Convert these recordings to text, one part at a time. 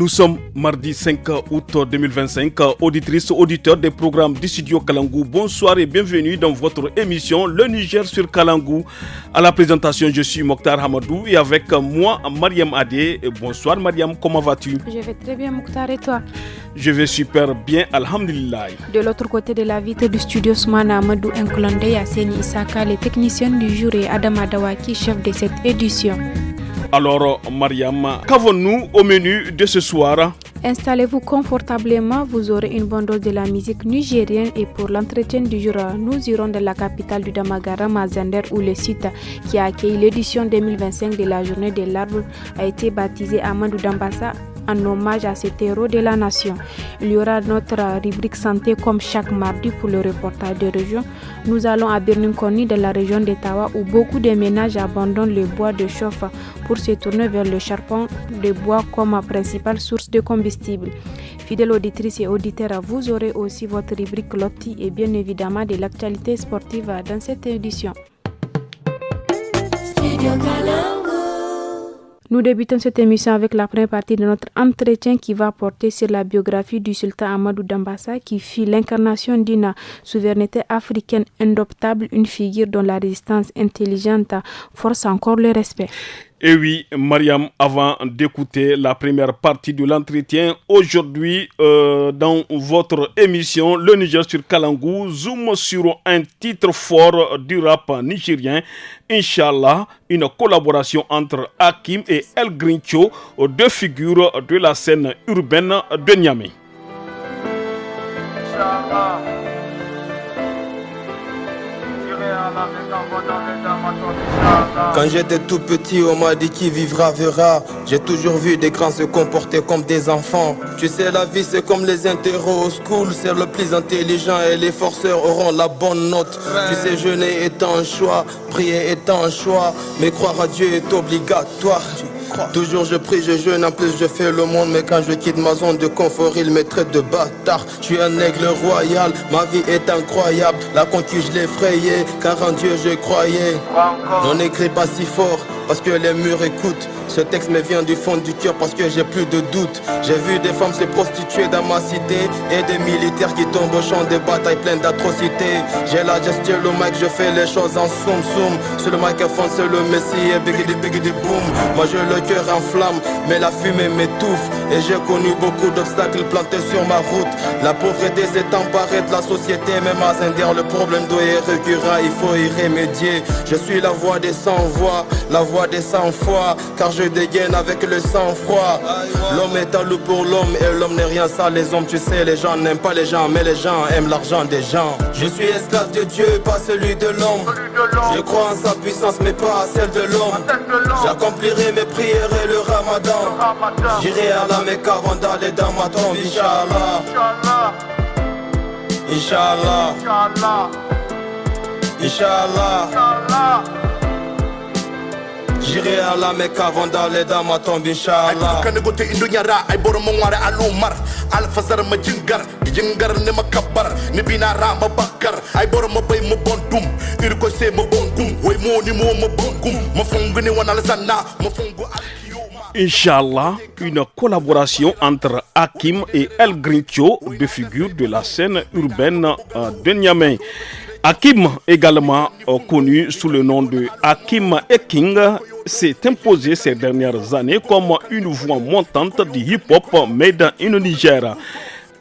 Nous sommes mardi 5 août 2025. Auditrices, auditeurs des programmes du studio Kalangou, bonsoir et bienvenue dans votre émission Le Niger sur Kalangou. À la présentation, je suis Mokhtar Hamadou et avec moi, Mariam Adé. Bonsoir Mariam, comment vas-tu? Je vais très bien Mokhtar, et toi? Je vais super bien, alhamdulillah. De l'autre côté de la vitre du studio, Soumana Amadou Nkolande, Yasseni Isaka, les techniciens du jour et Adam Adawaki, chef de cette édition. Alors, Mariam, qu'avons-nous au menu de ce soir? Installez-vous confortablement, vous aurez une bonne dose de la musique nigérienne et pour l'entretien du jour, nous irons dans la capitale du Damagara, Mazender, où le site qui a accueilli l'édition 2025 de la journée de l'arbre a été baptisé Amadou Dambassa en hommage à cet héros de la nation. Il y aura notre rubrique santé comme chaque mardi pour le reportage de région. Nous allons à Birninkoni de la région d'Ottawa où beaucoup de ménages abandonnent le bois de chauffe pour se tourner vers le charbon de bois comme principale source de combustible. Fidèles auditrices et auditeurs, vous aurez aussi votre rubrique Loti et bien évidemment de l'actualité sportive dans cette édition. Nous débutons cette émission avec la première partie de notre entretien qui va porter sur la biographie du sultan Amadou Dambassa qui fit l'incarnation d'une souveraineté africaine indoptable, une figure dont la résistance intelligente force encore le respect. Et oui, Mariam, avant d'écouter la première partie de l'entretien, aujourd'hui, dans votre émission, Le Niger sur Kalangou, zoom sur un titre fort du rap nigérien, Inch'Allah, une collaboration entre Hakim et El Grincho, deux figures de la scène urbaine de Niamey. Inch'Allah. Quand j'étais tout petit, on m'a dit qui vivra verra. J'ai toujours vu des grands se comporter comme des enfants. Tu sais, la vie c'est comme les interros au school. C'est le plus intelligent et les forceurs auront la bonne note. Tu sais, jeûner est un choix, prier est un choix, mais croire à Dieu est obligatoire. Toujours je prie, je jeûne, en plus je fais le monde. Mais quand je quitte ma zone de confort, il me traite de bâtard. Je suis un aigle royal, ma vie est incroyable. La conquête je l'ai frayée, car en Dieu je croyais. Non, n'écris pas si fort, parce que les murs écoutent. Ce texte me vient du fond du cœur parce que j'ai plus de doute. J'ai vu des femmes se prostituer dans ma cité et des militaires qui tombent au champ de bataille plein d'atrocités. J'ai la gestion, le mic, je fais les choses en soum soum. Sur le microphone c'est le messie et bigidi boom. Moi j'ai le cœur en flamme mais la fumée m'étouffe. Et j'ai connu beaucoup d'obstacles plantés sur ma route. La pauvreté s'est emparée de la société. Même à Zender le problème doit être récurrent, il faut y remédier. Je suis la voix des sans-voix, la voix des sans-foi, car je dégaine avec le sang-froid. L'homme est un loup pour l'homme et l'homme n'est rien sans les hommes. Tu sais, les gens n'aiment pas les gens, mais les gens aiment l'argent des gens. Je suis esclave de Dieu, pas celui de l'homme. Je crois en sa puissance, mais pas à celle de l'homme. J'accomplirai mes prières et le ramadan. J'irai à la Mecque avant d'aller dans ma tombe, Inch'Allah. Inch'Allah. Inch'Allah. J'irai à la Mecque avant d'aller dans ma tombe, Inch'Allah. Ay gote indunyara ay boro mongware alumar alfazar ma jingar ne makabar ne binara ma bakar ay boro ma bay ma bondum ir ko se ma bondum way mo ni mo ma bongum ma fongu ni wanal sanna ma fongu Inch'Allah, une collaboration entre Hakim et El Grincho, deux figures de la scène urbaine de Niamey. Hakim, également connu sous le nom de Hakim Eking, s'est imposé ces dernières années comme une voix montante du hip-hop made in Niger.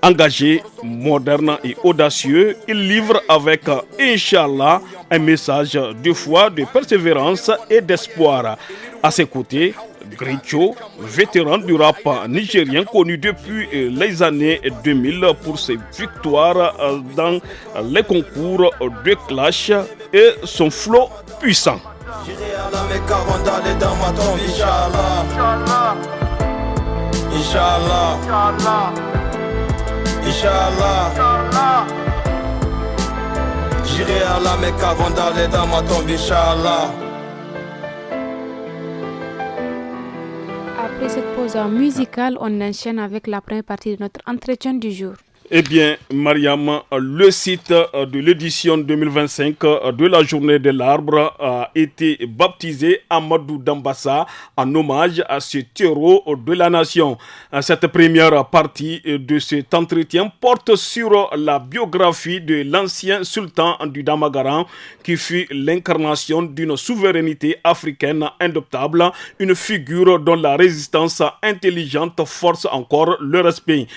Engagé, moderne et audacieux, il livre avec Inch'Allah un message de foi, de persévérance et d'espoir. À ses côtés, Grincho, vétéran du rap nigérien connu depuis les années 2000 pour ses victoires dans les concours de clash et son flow puissant. J'irai à la Mecque avant d'aller dans ma tombe, Inch'Allah. Inch'Allah. Inch'Allah. J'irai à la Mecque avant d'aller dans ma tombe, Inch'Allah. Après cette pause musicale, on enchaîne avec la première partie de notre entretien du jour. Eh bien, Mariam, le site de l'édition 2025 de la Journée de l'Arbre a été baptisé Amadou Dambassa en hommage à ce terreau de la nation. Cette première partie de cet entretien porte sur la biographie de l'ancien sultan du Damagaran qui fut l'incarnation d'une souveraineté africaine indoptable, une figure dont la résistance intelligente force encore le respect.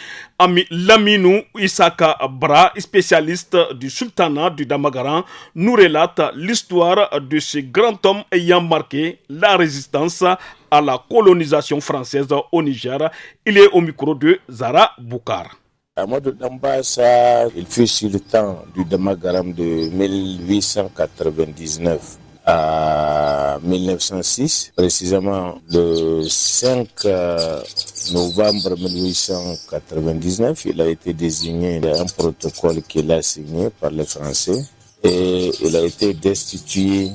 Laminou Isaka Bra, spécialiste du sultanat du Damagaran, nous relate l'histoire de ce grand homme ayant marqué la résistance à la colonisation française au Niger. Il est au micro de Zara Boukar. Amadou Dambassa, il fut sultan du Damagaram de 1899 à 1906, précisément le 5 novembre 1899, il a été désigné un protocole qu'il a signé par les Français et il a été destitué,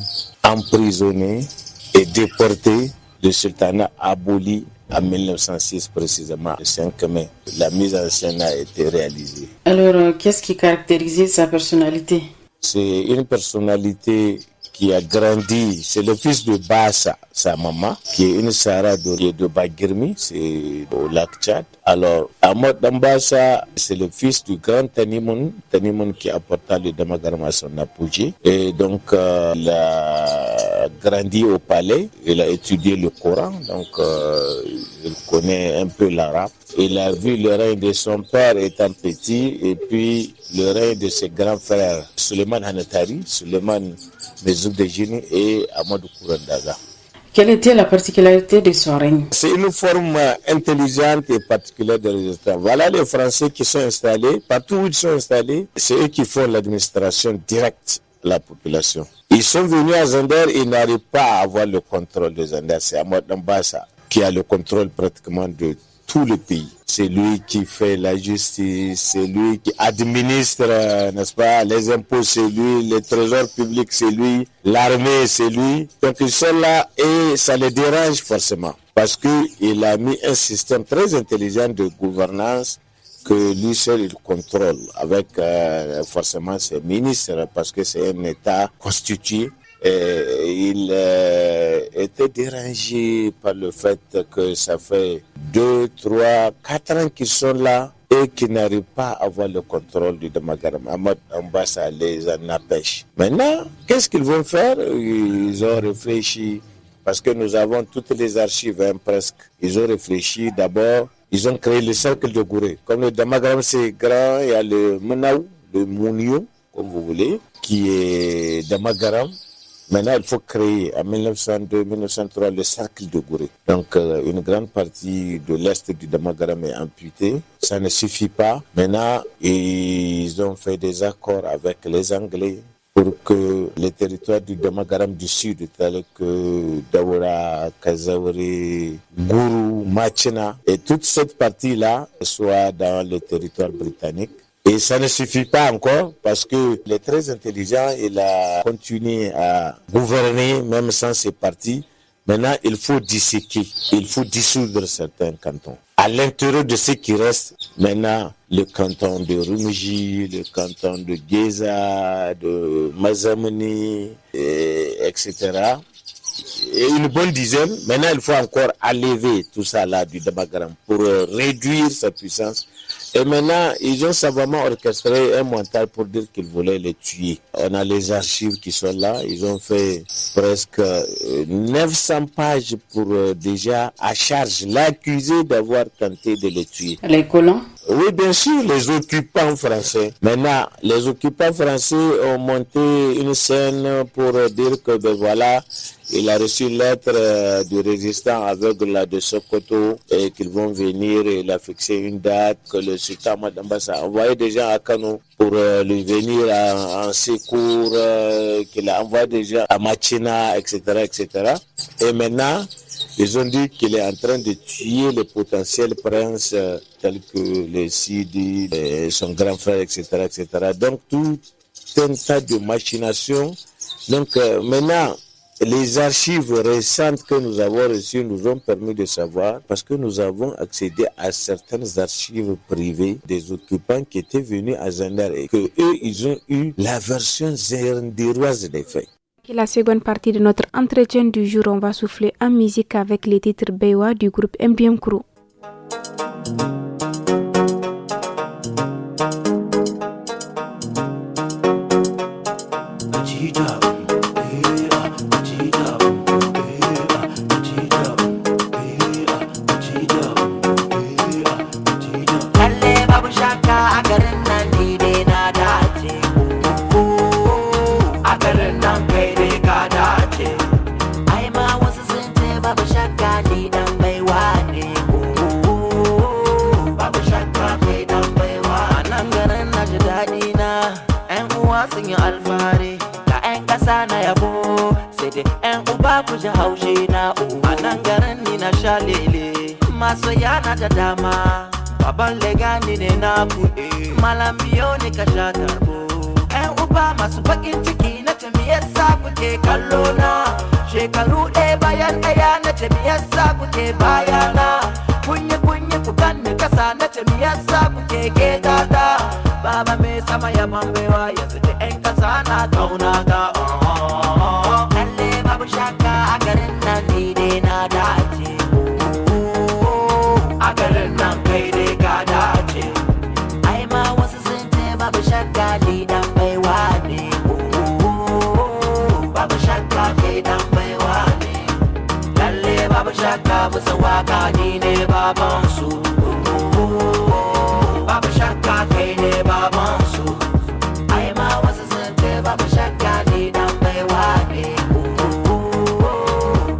emprisonné et déporté. Le sultanat aboli en 1906, précisément le 5 mai. La mise en scène a été réalisée. Alors, qu'est-ce qui caractérisait sa personnalité? C'est une personnalité qui a grandi, c'est le fils de Bassa, sa maman, qui est une Sahara de Bagirmi, c'est au lac Tchad. Alors, Amadou Dambassa, c'est le fils du grand Tanimoun qui apporta le Damagaram à son apogée. Et donc, il a grandi au palais, il a étudié le Coran, donc il connaît un peu l'arabe. Il a vu le règne de son père étant petit et puis le règne de ses grands frères, Suleiman Hanatari, Suleiman Mezoub de Gini et Amadou Kourandaga. Quelle était la particularité de son règne? C'est une forme intelligente et particulière de résistance. Voilà les Français qui sont installés, partout où ils sont installés, c'est eux qui font l'administration directe de la population. Ils sont venus à Zander, ils n'arrivent pas à avoir le contrôle de Zander. C'est Amadou Dambassa qui a le contrôle pratiquement de tout le pays. C'est lui qui fait la justice, c'est lui qui administre, n'est-ce pas, les impôts, c'est lui, le trésor public, c'est lui, l'armée, c'est lui. Donc ils sont là et ça les dérange forcément parce qu'il a mis un système très intelligent de gouvernance que lui seul il contrôle avec forcément ses ministres parce que c'est un État constitué. Il était dérangé par le fait que ça fait 2, 3, 4 ans qu'ils sont là et qu'ils n'arrivent pas à avoir le contrôle du Damagaram. Amadou Dambassa les en empêche. Maintenant, qu'est-ce qu'ils vont faire? Ils ont réfléchi, parce que nous avons toutes les archives presque. Ils ont réfléchi d'abord, ils ont créé le cercle de Gouré. Comme le Damagaram c'est grand, il y a le Menaou, le Mounio, comme vous voulez, qui est Damagaram. Maintenant, il faut créer en 1902-1903 le cercle de Gouré. Donc, une grande partie de l'est du Damagaram est amputée. Ça ne suffit pas. Maintenant, ils ont fait des accords avec les Anglais pour que les territoires du Damagaram du sud, tels que Daoura, Kazaouri, Gourou, Machina, et toute cette partie-là soient dans le territoire britannique. Et ça ne suffit pas encore parce que les très intelligents, il a continué à gouverner même sans ses partis. Maintenant, il faut disséquer, il faut dissoudre certains cantons. À l'intérieur de ce qui reste, maintenant, le canton de Rumji, le canton de Geza, de Mazamani, etc. Et une bonne dizaine. Maintenant, il faut encore enlever tout ça là du Damagaram pour réduire sa puissance. Et maintenant, ils ont savamment orchestré un montage pour dire qu'ils voulaient les tuer. On a les archives qui sont là. Ils ont fait presque 900 pages pour déjà à charge l'accuser d'avoir tenté de les tuer. Les colons? Oui, bien sûr, les occupants français. Maintenant, les occupants français ont monté une scène pour dire que, ben voilà, il a reçu une lettre du résistant aveugle de Sokoto et qu'ils vont venir. Il a fixé une date que le sultan Amadou Dambassa a envoyé des gens à Kano pour lui venir en secours, qu'il a envoyé des gens à Machina, etc., etc. Et maintenant, ils ont dit qu'il est en train de tuer les potentiels princes tels que les Sidi, son grand frère, etc., etc. Donc, tout un tas de machinations. Donc, maintenant, Les archives récentes que nous avons reçues nous ont permis de savoir, parce que nous avons accédé à certaines archives privées des occupants qui étaient venus à Zender et que eux, ils ont eu la version zérendiroise des faits. Et la seconde partie de notre entretien du jour, on va souffler en musique avec les titres Bewa du groupe MDM Crew. Masoyana da dama baban legani ne na kuɗe malam biyo ne ka sha tarbo ƴan uba masu bakin ciki na ce me yasa kuke kallo na shekaru ɗaya bayan ɗaya na ce me yasa kuke bayana kunyi ku ganni kasa na ce me yasa kuke ketata baba me sama ya bambewa yanzu da ƴan kasa na kauna ga lalle babu shakka a garin nan ni dai na dace a garin nan kai dai ka dace ai ma wasu sun ce babu shakka ni dan baiwa ne babu shakka kai dan baiwa ne lalle babu shakka musu waka ni ne baban su babu shakka kai ne baban su ai ma wasu sun ce babu shakka ni dan baiwa ne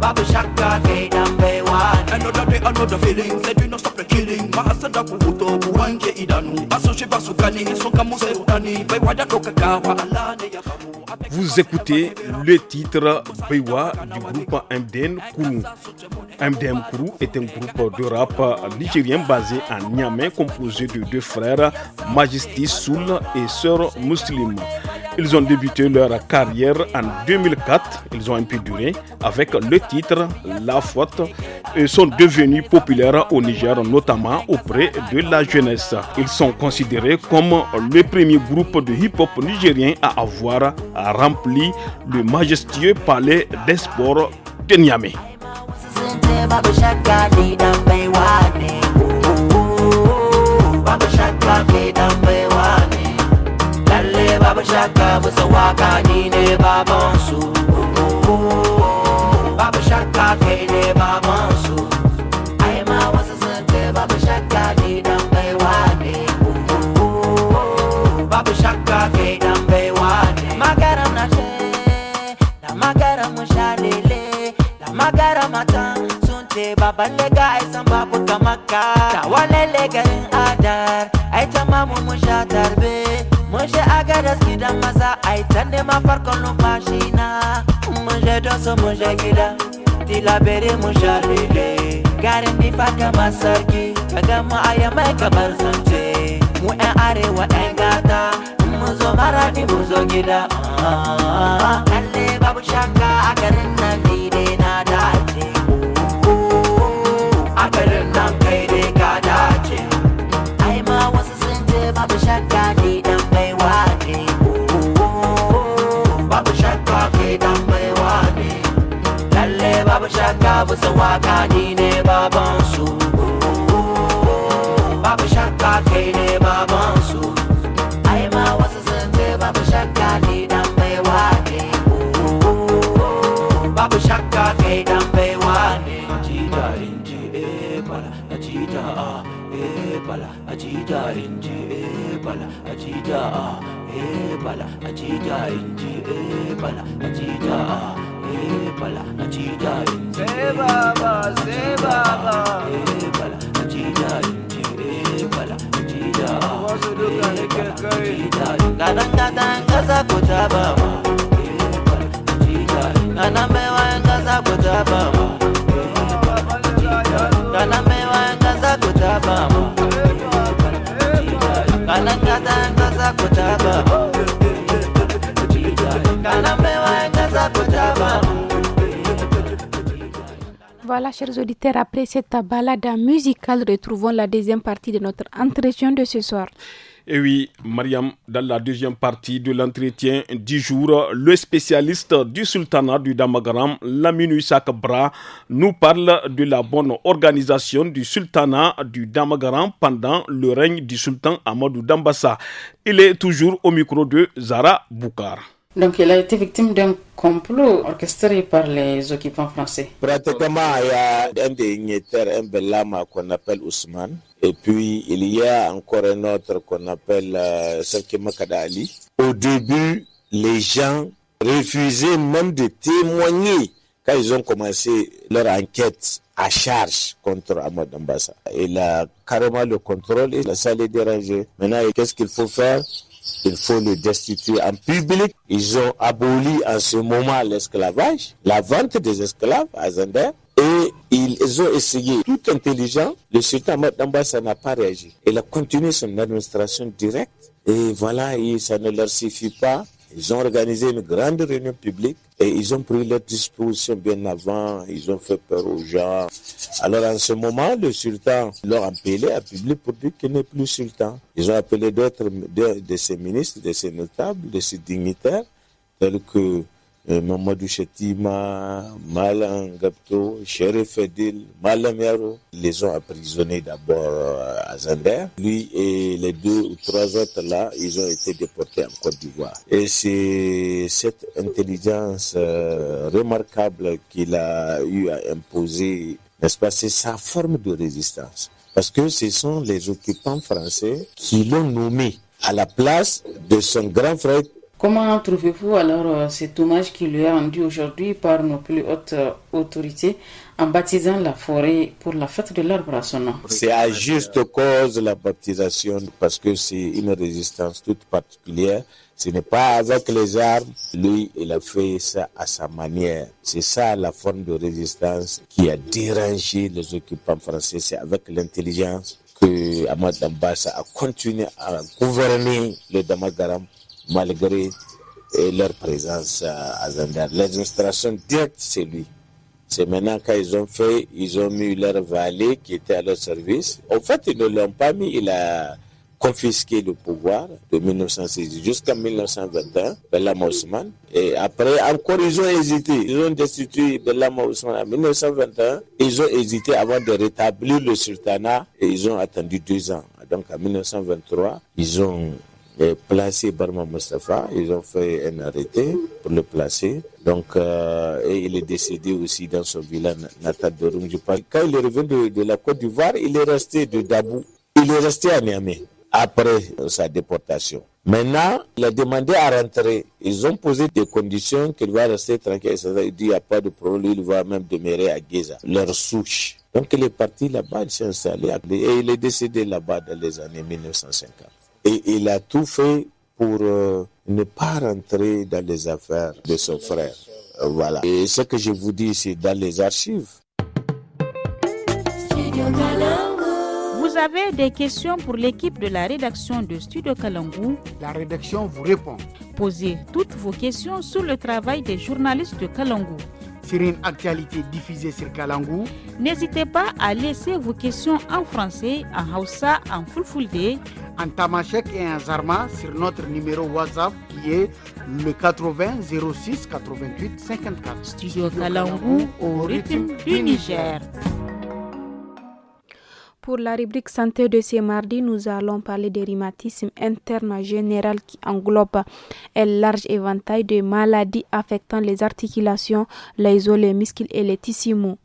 babu shakka kai dan baiwa ne another day another feeling say do not stop the killing maasada kuuto kuwanke idanu basoche basukani soka muserudani baiwada dokakawa Allah ne ya bamu. Vous écoutez le titre Bewa du groupe MDM Crew. MDM Crew est un groupe de rap nigérien basé à Niamey, composé de deux frères, Majesty Soul et Sœur Muslim. Ils ont débuté leur carrière en 2004, ils ont un peu duré, avec le titre La Faute et sont devenus populaires au Niger, notamment auprès de la jeunesse. Ils sont considérés comme le premier groupe de hip-hop nigérien à avoir rempli le majestueux palais des sports de Niamey. Babu shakka musa waka ni ne baban su babu shakka kai ne baban su ai ma wasu sun ce babu shakka ni dan baiwa ne babu shakka kai dan baiwa ne magaram na she da magaram mushalele da magaram mata sun ce baban lega ai san babu kamaka da walele garin adar ai tamamu musha tarbe Muje agadas gidan maza ai tande ma farkon numfashi na Muje doso muje gida tilabere mushalile garin difa kamar sarki kaga mu aya mai kamar zance mu ƴan arewa ƴan gata mu zo maradi mu zo gida lalle babu shakka a garin nan ni dai na dace a garin nan kai dai ka dace ai ma wasu sun ce babu shakka ni dan babu shakka kai dan baiwa ne lalle babu shakka musu waka ni ne baban su babu shakka kai ne baban su ai ma wasu sun ce babu shakka ni dan baiwa ne babu shakka kai dan baiwa ne ajita inji bala ajita bala ajita inji bala ajita bala ajita inji bala ajita bala ajita inji baba bala ajita inji bala ajita wasu duka ne ke kai gadan gadan gaza ko ta baba bala ajita gadan mewa gaza ko ta baba gadan mewa gaza ko ta baba gadan gadan gaza ko ta baba gadan mewa gaza ko ta baba Voilà, chers auditeurs, après cette balade musicale, retrouvons la deuxième partie de notre entretien de ce soir. Et oui, Mariam, dans la deuxième partie de l'entretien du jour, le spécialiste du sultanat du Damagaram, Lamine Isaac Bra, nous parle de la bonne organisation du sultanat du Damagaram pendant le règne du sultan Amadou Dambassa. Il est toujours au micro de Zara Boukar. Donc, il a été victime d'un complot orchestré par les occupants français. Pratiquement, il y a un dignitaire, un Bellama qu'on appelle Ousmane. Et puis, il y a encore un autre qu'on appelle Serki Makada Ali. Au début, les gens refusaient même de témoigner quand ils ont commencé leur enquête à charge contre Ahmad Dambassa. Il a carrément le contrôle et ça les dérangeait. Maintenant, qu'est-ce qu'il faut faire? Il faut le destituer en public. Ils ont aboli en ce moment l'esclavage, la vente des esclaves à Zander. Et ils ont essayé, tout intelligent, le sultan Ahmad Dambassa n'a pas réagi. Il a continué son administration directe. Et voilà, ça ne leur suffit pas. Ils ont organisé une grande réunion publique et ils ont pris leurs dispositions bien avant. Ils ont fait peur aux gens. Alors en ce moment, le sultan leur a appelé à public pour dire qu'il n'est plus sultan. Ils ont appelé d'autres de ses ministres, de ses notables, de ses dignitaires, tels que Mamadou Chetima, Malam Gapto, Sherif Fedil, Malam Yaro. Ils les ont emprisonnés d'abord à Zander. Lui et les 2 ou 3 autres là, ils ont été déportés en Côte d'Ivoire. Et c'est cette intelligence remarquable qu'il a eu à imposer, n'est-ce pas, c'est sa forme de résistance. Parce que ce sont les occupants français qui l'ont nommé à la place de son grand frère. Comment trouvez-vous alors cet hommage qui lui est rendu aujourd'hui par nos plus hautes autorités en baptisant la forêt pour la fête de l'arbre à son nom? C'est à juste cause la baptisation parce que c'est une résistance toute particulière. Ce n'est pas avec les armes. Lui, il a fait ça à sa manière. C'est ça la forme de résistance qui a dérangé les occupants français. C'est avec l'intelligence que Ahmad Dambassa a continué à gouverner le Damagaram malgré leur présence à Zander. L'administration directe, c'est lui. C'est maintenant quand ils ont mis leur valet qui était à leur service. En fait, ils ne l'ont pas mis, il a confisqué le pouvoir de 1906 jusqu'en 1921, Bellama Ousmane. Et après, encore, ils ont hésité. Ils ont destitué Bellama Ousmane en 1921. Ils ont hésité avant de rétablir le sultanat et ils ont attendu 2 ans. Donc, en 1923, ils ont placé Barma Mustafa, ils ont fait un arrêté pour le placer. Donc, et il est décédé aussi dans son village natal de Rungjupa. Quand il est revenu de la Côte d'Ivoire, il est resté de Dabou. Il est resté à Niamey après sa déportation. Maintenant, il a demandé à rentrer. Ils ont posé des conditions qu'il va rester tranquille. Il dit il n'y a pas de problème, il va même demeurer à Geza, leur souche. Donc, il est parti là-bas, il s'est installé et il est décédé là-bas dans les années 1950. Et il a tout fait pour ne pas rentrer dans les affaires de son frère. Voilà. Et ce que je vous dis, c'est dans les archives. Vous avez des questions pour l'équipe de la rédaction de Studio Kalangu? La rédaction vous répond. Posez toutes vos questions sur le travail des journalistes de Kalangu. Sur une actualité diffusée sur Kalangu, n'hésitez pas à laisser vos questions en français, en Hausa, en Fulfulde, en Tamashek et en Zarma sur notre numéro WhatsApp qui est le 80 06 88 54. Studio Kalangu au rythme du Niger. Pour la rubrique santé de ce mardi, nous allons parler des rhumatismes internes général qui englobe un large éventail de maladies affectant les articulations, les os, les muscles et les tissus mous.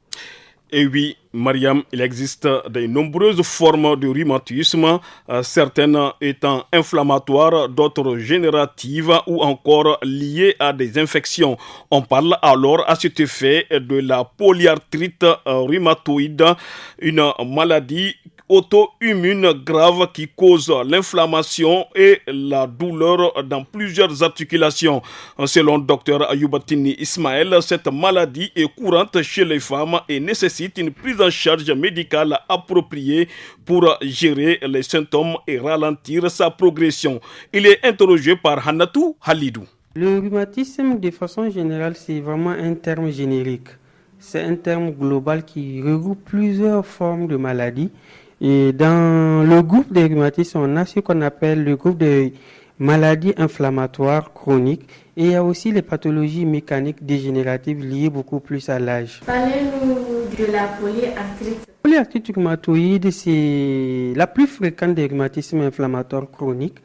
Et oui, Mariam, il existe de nombreuses formes de rhumatisme, certaines étant inflammatoires, d'autres génératives ou encore liées à des infections. On parle alors à cet effet de la polyarthrite rhumatoïde, une maladie auto-immune grave qui cause l'inflammation et la douleur dans plusieurs articulations. Selon Dr Ayoubatini Ismaël, cette maladie est courante chez les femmes et nécessite une prise en charge médicale appropriée pour gérer les symptômes et ralentir sa progression. Il est interrogé par Hanatou Halidou. Le rhumatisme, de façon générale, c'est vraiment un terme générique. c'est un terme global qui regroupe plusieurs formes de maladies. Et dans le groupe des rhumatismes, on a ce qu'on appelle le groupe des maladies inflammatoires chroniques. Et il y a aussi les pathologies mécaniques dégénératives liées beaucoup plus à l'âge. Parlez-nous de la polyarthrite. La polyarthrite rhumatoïde, c'est la plus fréquente des rhumatismes inflammatoires chroniques.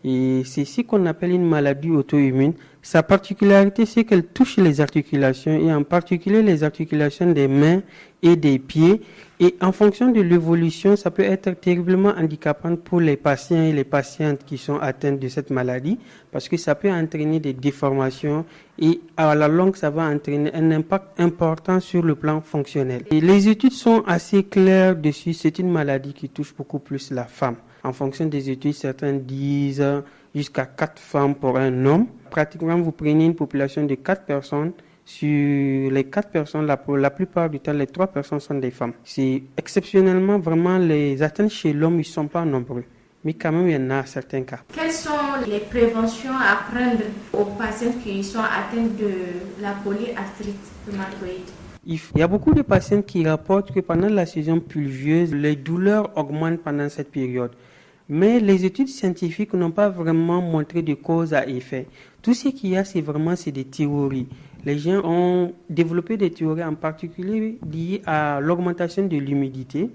Et c'est ce qu'on appelle une maladie auto-immune. Sa particularité, c'est qu'elle touche les articulations et en particulier les articulations des mains et des pieds. Et en fonction de l'évolution, ça peut être terriblement handicapant pour les patients et les patientes qui sont atteints de cette maladie parce que ça peut entraîner des déformations et à la longue, ça va entraîner un impact important sur le plan fonctionnel. Et les études sont assez claires dessus. C'est une maladie qui touche beaucoup plus la femme. En fonction des études, certains disent jusqu'à 4 femmes pour un homme. Pratiquement, vous prenez une population de 4 personnes. Sur les 4 personnes, la plupart du temps, les 3 personnes sont des femmes. C'est exceptionnellement, vraiment, les atteintes chez l'homme, ils ne sont pas nombreux. Mais quand même, il y en a certains cas. Quelles sont les préventions à prendre aux patients qui sont atteints de la polyarthrite rhumatoïde? Il y a beaucoup de patients qui rapportent que pendant la saison pluvieuse, les douleurs augmentent pendant cette période. Mais les études scientifiques n'ont pas vraiment montré de cause à effet. Tout ce qu'il y a, c'est des théories. Les gens ont développé des théories en particulier liées à l'augmentation de l'humidité,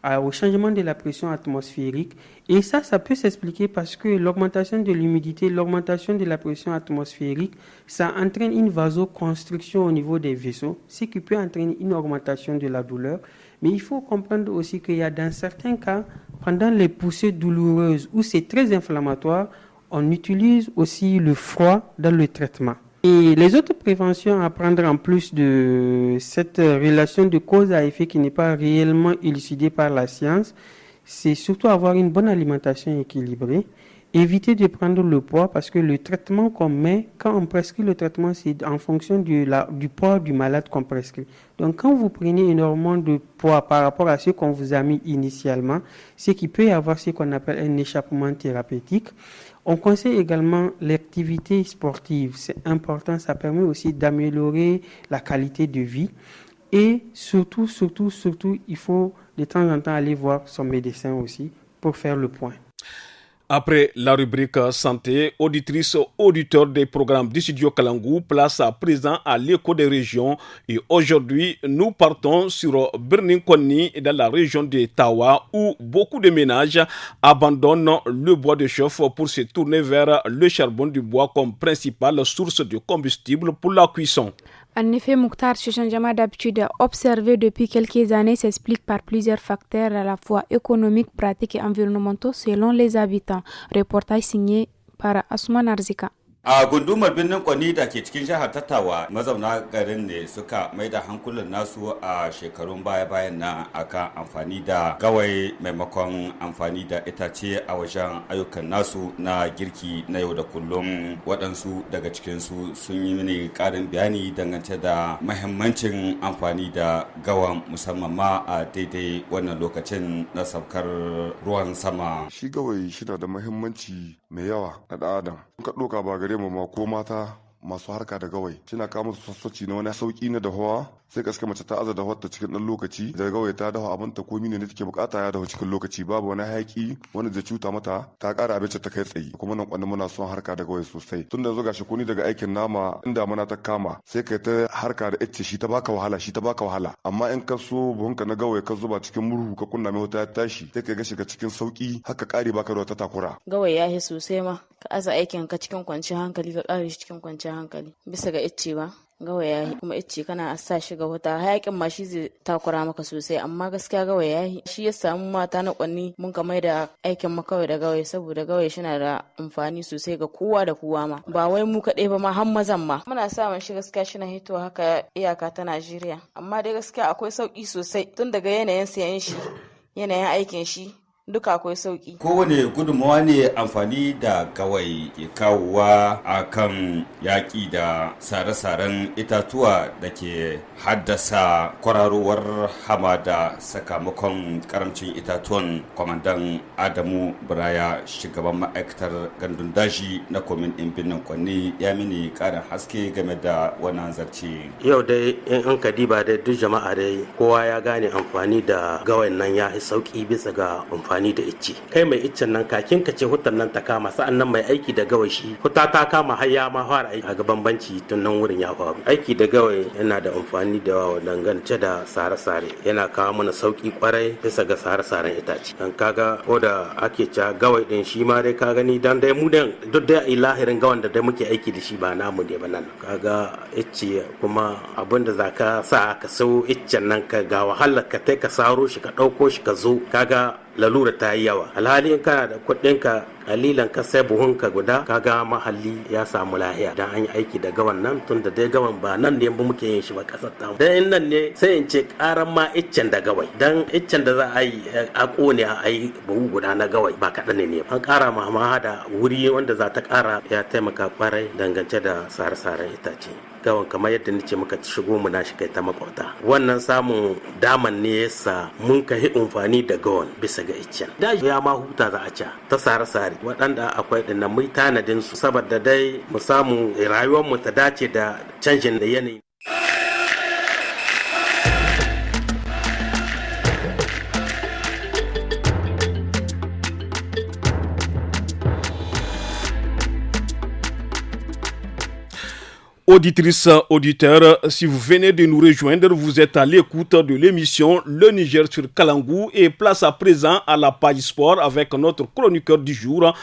au changement de la pression atmosphérique. Et ça peut s'expliquer parce que l'augmentation de l'humidité, l'augmentation de la pression atmosphérique, ça entraîne une vasoconstriction au niveau des vaisseaux, ce qui peut entraîner une augmentation de la douleur. Mais il faut comprendre aussi qu'il y a dans certains cas, pendant les poussées douloureuses où c'est très inflammatoire, on utilise aussi le froid dans le traitement. Et les autres préventions à prendre en plus de cette relation de cause à effet qui n'est pas réellement élucidée par la science, c'est surtout avoir une bonne alimentation équilibrée, éviter de prendre le poids parce que le traitement qu'on met, quand on prescrit le traitement, c'est en fonction du poids du malade qu'on prescrit. Donc quand vous prenez énormément de poids par rapport à ce qu'on vous a mis initialement, c'est qu'il peut y avoir ce qu'on appelle un échappement thérapeutique. On conseille également l'activité sportive. C'est important, ça permet aussi d'améliorer la qualité de vie. Et surtout, il faut de temps en temps aller voir son médecin aussi pour faire le point. Après la rubrique santé, auditrices, auditeurs des programmes du studio Kalangou, place à présent à l'écho des régions. Et aujourd'hui, nous partons sur Birninkoni dans la région de Tawa où beaucoup de ménages abandonnent le bois de chauffe pour se tourner vers le charbon du bois comme principale source de combustible pour la cuisson. En effet, Mokhtar, ce changement d'habitude observé depuis quelques années s'explique par plusieurs facteurs à la fois économiques, pratiques et environnementaux selon les habitants. Reportage signé par Asman Arzika. A gundumar birnin Kwani da ke cikin jihar Tattawa mazauna garin ne suka mai da hankulan nasu a shekarun baya-bayan nan akan amfani da gawayi maimakon amfani da itace a wajen ayyukan nasu na girki na yau da kullum. Waɗansu daga cikinsu sun yi mini ƙarin bayani dangance da mahimmancin amfani da gawan musamman ma a daidai wannan lokacin na saukar ruwan sama. Shi gawayi shi na da mahimmanci mai yawa a ɗan adam. Ka ɗauka ba gare mu ma ko mata masu harka da gawai suna kawo musu sassaci na wani sauki na dahuwa sai kaska mace ta aza dahuwar ta cikin dan lokaci da gawai ta dahu abin ta komi ne take bukata ya dahu cikin lokaci babu wani hayaki wanda zai cuta mata ta kara abinci ta kai tsaye kuma nan kwanda muna son harka da gawai sosai tun da zo gashi kuni daga aikin nama inda muna ta kama sai kai ta harka da icce shi ta baka wahala amma in ka so buhunka na gawai ka zuba cikin murhu ka kunna mai wuta ya tashi sai ka ga shiga cikin sauki haka kare baka da wata takura gawai ya hi sosai ma ka aza aikin ka cikin kwanciyar hankali ka kare shi cikin kwanciyar hankali bisa ga icce ba gawa yayi kuma icce kana sa shi ga wata hayakin ma shi zai takura maka sosai amma gaskiya gawa yayi shi ya samu mata na kwanni mun ka mai da aikin mu kawai da gawa saboda gawa shi na da amfani sosai ga kowa da kowa ma ba wai mu kaɗai ba ma har mazan ma muna samun shi gaskiya shi na hito haka iyaka ta Najeriya amma dai gaskiya akwai sauki sosai tun daga yanayin sayan shi yanayin aikin shi duka akwai sauki. Kowane gudunmawa ne amfani da gawai ke kawowa a kan yaƙi da sare-saren itatuwa da ke haddasa kwararowar hamada sakamakon karamcin itatuwan. Kwamandan Adamu Buraya, shugaban ma'aikatar gandun daji na komin ɗin Birnin Kwanni, ya mini ƙarin haske game da wannan zarce. Yau dai in an kadiba da duk jama'a dai kowa ya gane amfani da gawayin nan ya yi sauki bisa ga amfani da icce. Kai mai iccen nan kakin ka ce hutan nan ta kama, sa'an nan mai aiki da gawai shi huta ta kama har ya ma fara aiki. A ga bambanci tun nan wurin ya faru. Aiki da gawai yana da amfani da yawa dangance da sare-sare, yana kawo mana sauki kwarai bisa ga sare-saren itace. Dan kaga ko da ake ca gawai din shi ma dai ka gani dan dai mu dan duk da ilahirin gawan da dai muke aiki da shi ba namu ne ba nan. Kaga icce kuma abin da zaka sa ka sau iccen nan ka ga wahalar ka tai ka saro shi ka dauko shi ka zo, kaga lalura ta yi yawa. Alhali in kana da kuɗin ka kalilan ka sai buhun ka guda, kaga mahalli ya samu lahiya dan an yi aiki da gawan nan, tun da dai gawan ba nan ne ba muke yin shi ba kasar ta. Dan in nan ne sai in ce karan ma iccen da gawai, dan iccen da za a yi a kone a yi buhu guda na gawai ba kaɗan ne. An ƙara ma da wuri wanda za ta ƙara ya taimaka kwarai dangance da sare-saren itace. Gawan kamar yadda nace muka shigo mu na shi kai ta makwabta, wannan samun daman ne yasa mun kai amfani da gawan bisa ga iccen. Da ya ma huta za a ca ta sare-sare waɗanda akwai dinnan mu tanadin su saboda dai mu samu rayuwar mu ta dace da canjin da yanayi. Auditrices, auditeurs, si vous venez de nous rejoindre, vous êtes à l'écoute de l'émission Le Niger sur Kalangou et place à présent à la page sport avec notre chroniqueur du jour,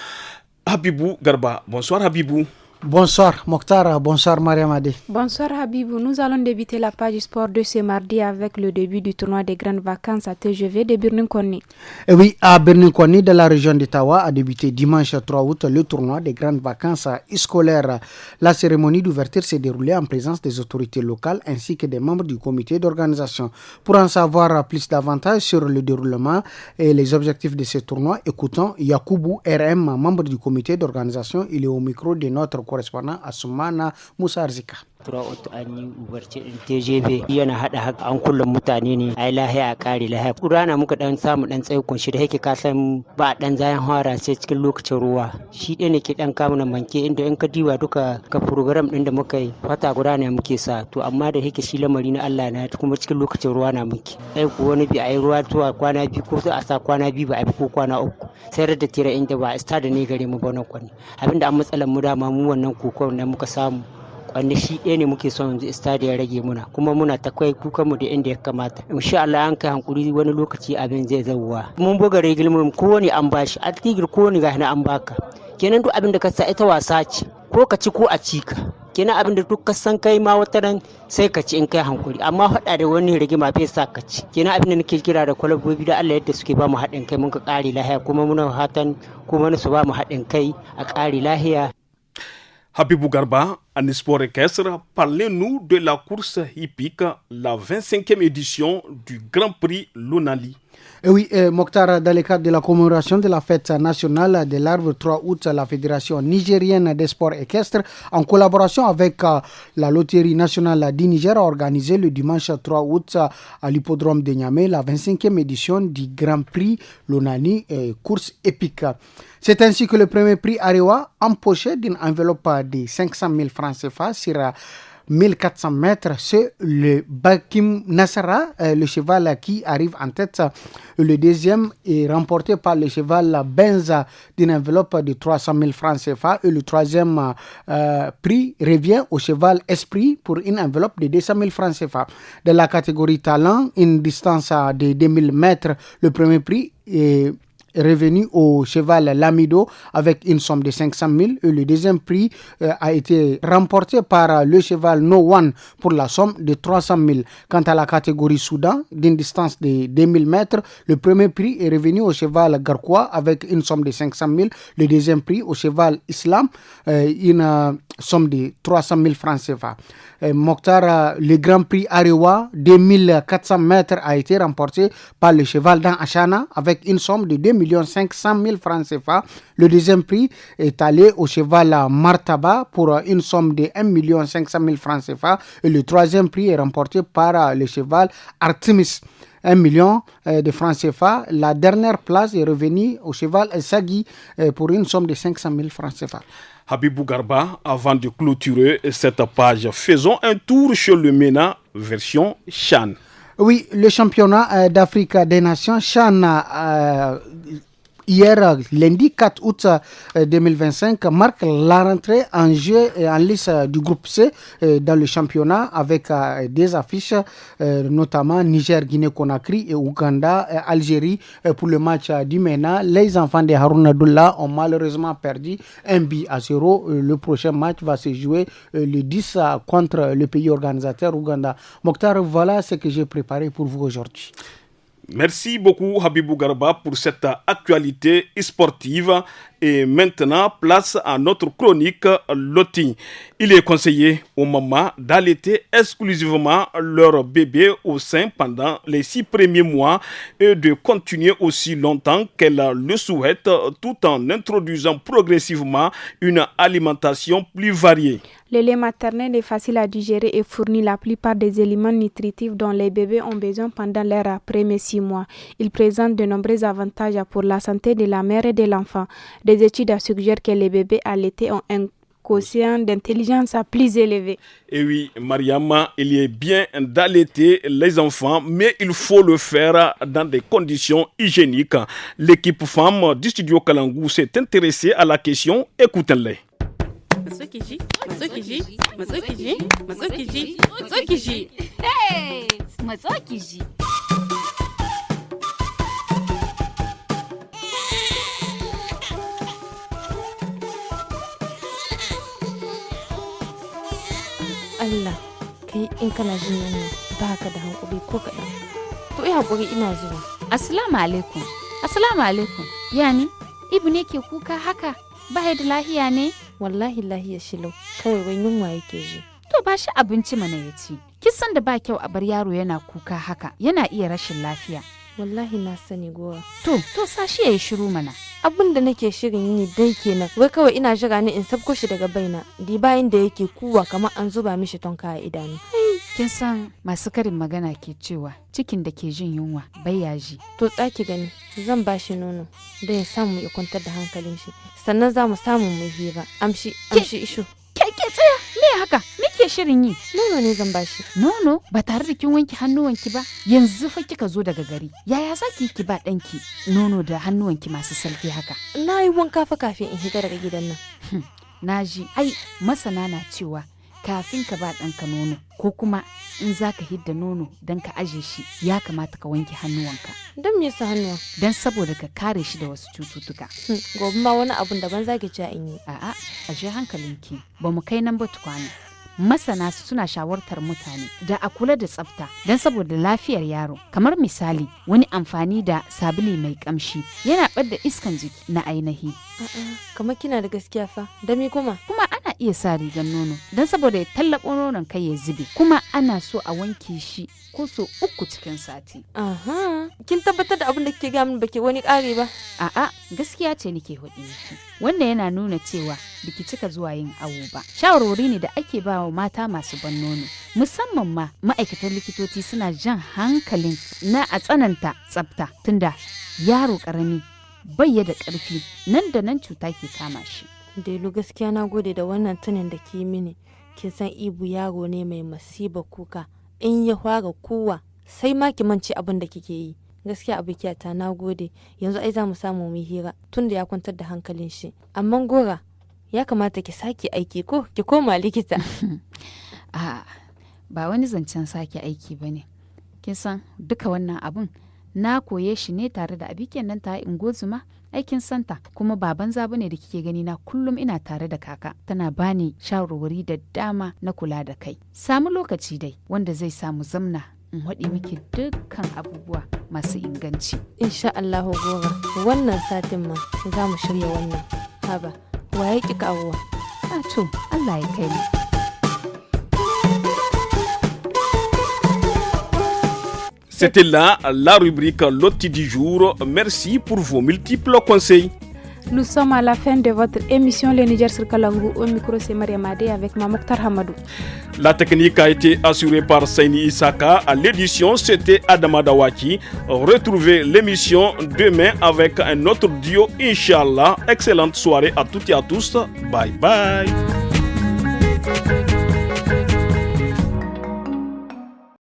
Habibou Garba. Bonsoir Habibou. Bonsoir Mokhtar, bonsoir Mariam Adé. Bonsoir Habibou, nous allons débuter la page sport de ce mardi avec le début du tournoi des grandes vacances à TGV de Birnin-Konni. Et oui, à Birnin-Konni de la région d'Ottawa a débuté dimanche 3 août le tournoi des grandes vacances scolaires. La cérémonie d'ouverture s'est déroulée en présence des autorités locales ainsi que des membres du comité d'organisation. Pour en savoir plus davantage sur le déroulement et les objectifs de ce tournoi, écoutons Yakubu RM, membre du comité d'organisation. Il est au micro de notre correspondant Asumana Moussa Arzika. Throughout an yi ubarci din TGV yana hada haka an kullum mutane ne ai lahiya a kare lahiya. Rana muka dan samu dan tsaikon shi da yake ka san ba dan zayan hawara sai cikin lokacin ruwa. Shi ɗaya ne ke dan kamu na manke inda in ka diba duka ka program din da muka yi wata guda ne muke sa to amma da yake shi lamari na Allah na kuma cikin lokacin ruwa na muke. Ai ko wani bi ai ruwa zuwa kwana biyu ko a sa kwana biyu ba ai ko kwana uku. Sai da tira inda ba sta da ne gare mu ba wannan kwanni. Abinda an matsalar mu dama mu wannan kokon ne muka samu. Wanda shi ɗaya ne muke son stadium ya rage muna kuma muna ta kai kukanmu da inda ya kamata insha Allah an kai hankuri wani lokaci abin zai zauwa mun buga regilmin kowane an bashi a tigir kowane ga an baka kenan duk abin da ka sa ita wasa ce ko ka ci ko a ci ka kenan abin da duk ka san kai ma wata ran sai ka ci in kai hankuri amma faɗa da wani rigima bai sa ka ci kenan abin da nake kira da kwalabobi da Allah yadda suke ba mu haɗin kai mun ka ƙari lahiya kuma muna fatan kuma su ba mu haɗin kai a ƙari lahiya. Habibou Garba, en sport équestre, parlez-nous de la course hippique, la 25e édition du Grand Prix Lunali. Et oui, Mokhtar, dans le cadre de la commémoration de la fête nationale de l'arbre 3 août, la Fédération nigérienne des sports équestres, en collaboration avec la Loterie nationale du Niger, a organisé le dimanche 3 août à l'hippodrome de Niamey la 25e édition du Grand Prix Lunali, course épique. C'est ainsi que le premier prix Arewa, empoché d'une enveloppe de 500 000 francs CFA sur 1400 mètres, c'est le Bakim Nassara, le cheval qui arrive en tête. Le deuxième est remporté par le cheval Benza d'une enveloppe de 300 000 francs CFA. Et le troisième prix revient au cheval Esprit pour une enveloppe de 200 000 francs CFA. De la catégorie talent, une distance de 2000 mètres, le premier prix est revenu au cheval Lamido avec une somme de 500 000 et le deuxième prix a été remporté par le cheval No One pour la somme de 300 000. Quant à la catégorie Soudan, d'une distance de 2000 mètres, le premier prix est revenu au cheval Garquois avec une somme de 500 000, le deuxième prix au cheval Islam, une somme de 300 000 francs CFA. Mokhtar, le Grand Prix Arewa 2400 mètres a été remporté par le cheval Dan Achana avec une somme de 2 500 000 francs CFA. Le deuxième prix est allé au cheval Martaba pour une somme de 1 500 000 francs CFA. Et le troisième prix est remporté par le cheval Artemis. 1 million de francs CFA. La dernière place est revenue au cheval Sagi pour une somme de 500 000 francs CFA. Habibou Garba, avant de clôturer cette page, faisons un tour chez le MENA version Chan. Oui, le championnat d'Afrique des Nations Chan hier, lundi 4 août 2025, marque la rentrée en jeu et en lice du groupe C dans le championnat avec des affiches, notamment Niger, Guinée-Conakry et Ouganda, Algérie pour le match du MENA. Les enfants de Harouna Doula ont malheureusement perdu 1-0. Le prochain match va se jouer le 10 contre le pays organisateur Ouganda. Mokhtar, voilà ce que j'ai préparé pour vous aujourd'hui. Merci beaucoup Habibou Garba pour cette actualité sportive. Et maintenant, place à notre chronique Loti. Il est conseillé aux mamans d'allaiter exclusivement leur bébé au sein pendant les 6 premiers mois et de continuer aussi longtemps qu'elles le souhaitent tout en introduisant progressivement une alimentation plus variée. Le lait maternel est facile à digérer et fournit la plupart des éléments nutritifs dont les bébés ont besoin pendant leurs premiers 6 mois. Il présente de nombreux avantages pour la santé de la mère et de l'enfant. Des études suggèrent que les bébés allaités ont un quotient d'intelligence plus élevé. Et oui, Mariama, il est bien d'allaiter les enfants, mais il faut le faire dans des conditions hygiéniques. L'équipe femme du studio Kalangou s'est intéressée à la question. Écoutez-les. Hey, Matsukiji. Allah, kai in kana jin nan ba ka da hankuri ko kaɗan. To yi hankuri ina zuwa. Assalamu alaikum. Assalamu alaikum. Yani, Ibu ne ke kuka haka? Ba da lahiya ne? Wallahi lahiya shilau. Kawai wai yunwa yake ji. To ba shi abinci mana ya ci. Kisan da ba kyau a bar yaro yana kuka haka, yana iya rashin lafiya. Wallahi na sani gowa. To sashi ya yi shiru mana. Abin da nake shirin yi dai kenan. Wai kawai ina jira ni in sabko shi daga baina. Di bayan da yake kuwa kamar an zuba mishi tonka a idanu. Kin san masu karin magana ke cewa cikin da ke jin yunwa bai yaji. To tsaki gani, zan ba shi nono da ya samu ya kwantar da hankalin shi. Sannan za mu samu mu hira. Amshi ishu. Ke tsaya, me haka? Me ke shirin yi? Nono ne zan bashi. Nono? Ba tare da kin wanke hannuwanki ba? Yanzu fa kika zo daga gari. Yaya za ki ba ɗanki nono da hannuwanki masu salke haka? Na yi wanka fa kafin in hita daga gidan nan. Na ji, ai masana na cewa kafin ka ba ɗanka nono ko kuma in za ka hidda nono don ka aje shi ya kamata ka wanke hannuwanka. Don me yasa hannuwa? Don saboda ka kare shi da wasu cututtuka. Gobe ma wani abun daban zaki ci in yi. A'a, aje hankalinki. Ba mu kai nan ba tukwana. Masana suna shawartar mutane da a kula da tsafta don saboda lafiyar yaro. Kamar misali, wani amfani da sabuli mai kamshi yana ɓadda iskan jiki na ainihi. Kamar kina da gaskiya fa. Da me kuma? Kuma ana iya sa rigar nono don saboda ya tallaɓo nonon kai ya zube. Kuma ana so a wanke shi ko so 3 cikin sati. Aha, kin tabbatar da abin da kike ga min baki wani ƙare ba? A'a, gaskiya ce nake hudi miki. Wannan yana nuna cewa biki cika zuwa yin awo ba. Shawarwari ne da ake ba wa mata masu ban nono. Musamman ma ma'aikatan likitoci suna jan hankalin na a tsananta tsafta tunda yaro karami bai da ƙarfi nan da nan cuta ke kama shi. Delu gaskiya na gode da wannan tunin da ke mini. Kin san Ibu yaro ne mai masiba kuka. In ya fara kuwa sai ma ki mance abin da kike yi. Gaskiya abokiyata na gode. Yanzu ai za mu samu mu hira tunda ya kwantar da hankalin shi. Amma Gora ya kamata ki sake aiki ko ki koma likita. A'a, ba wani zancen sake aiki bane. Kin san duka wannan abun na koye shi ne tare da abiken nan ta Ingozuma aikin santa kuma baban zaba ne da kike gani na kullum ina tare da kaka tana bani shawarwari da dama na kula da kai. Samu lokaci dai wanda zai samu zamna in haɗe miki dukkan abubuwa masu inganci. Insha Allahu Gora, wannan satin ma za mu shirya wannan. Haba, waye ki kawowa? To, Allah ya kai mu. C'était là la rubrique Loti du jour. Merci pour vos multiples conseils. Nous sommes à la fin de votre émission Le Niger sur Kalangu. Au micro, c'est Mariamade avec Mokhtar Hamadou. La technique a été assurée par Saini Isaka. À l'édition, c'était Adama Dawaki. Retrouvez l'émission demain avec un autre duo, Inch'Allah. Excellente soirée à toutes et à tous. Bye bye.